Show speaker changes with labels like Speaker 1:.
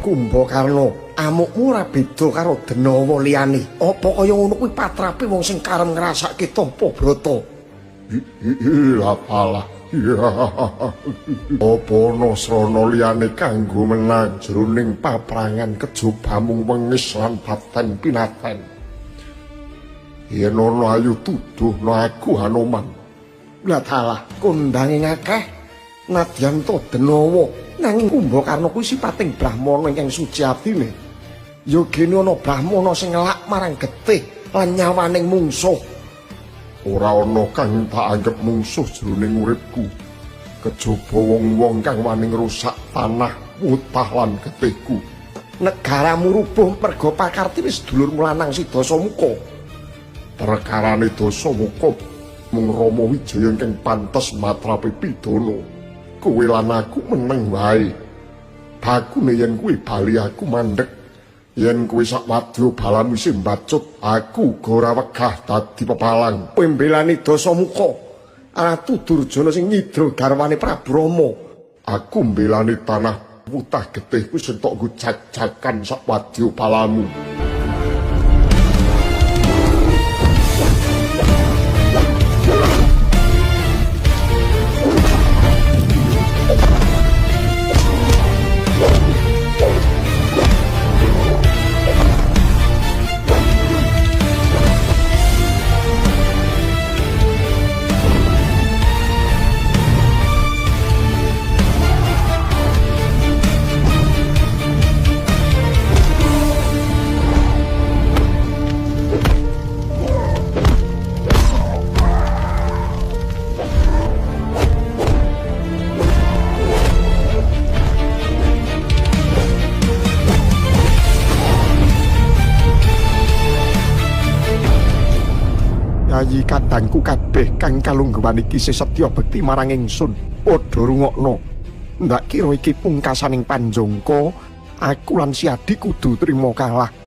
Speaker 1: Kumbakarna, amukmu ora beda karo Denawa liyane. Apa kaya ngono kuwi patrape wong sing karep ngrasake tampa brata?
Speaker 2: Iya apalah. Apa ana srana liyane kanggo menang jroning paprangan kejaba mung wengis lan paten pinaten. Yen ana ayu tuduhno aku Hanoman.
Speaker 1: Lah dalah kondange akeh nadyan to Denawa nanging Kumbakarna kuwi sipating brahmana ingkang suci atine. Ya gene ana brahmana sing ngelak marang getih lan nyawaning mungsuh.
Speaker 2: Ora ana kang tak anggap mungsuh jroning uripku. Kejaba wong-wong kang wani ngrusak tanah, wutah lan getihku.
Speaker 1: Negaramu rubuh merga pakarti wis dulurmu lanang si Dasamuka.
Speaker 2: Perkarane Dasamuka mung Rama Wijaya kang pantes matrape pidana. Kowe lan aku meneng wae. Bakune yen kuwi bali aku mandhek. Yen kuwi sakwadya balan wis mbacut, aku uga ora wegah dadi pepalang.
Speaker 1: Kowe mbelani Dasamuka. Ratu Durjana sing nyidra garwane Prabu Rama.
Speaker 2: Aku mbelani tanah wutah getihku sing tok nggo jajakan sakwadya balamu.
Speaker 1: Yayi kadangku kabeh kang kalungguhan iki setya bekti marang ingsun. Padha rungokno. Ndak kira iki pungkasaning panjangka, aku lan si Adi kudu trima kalah.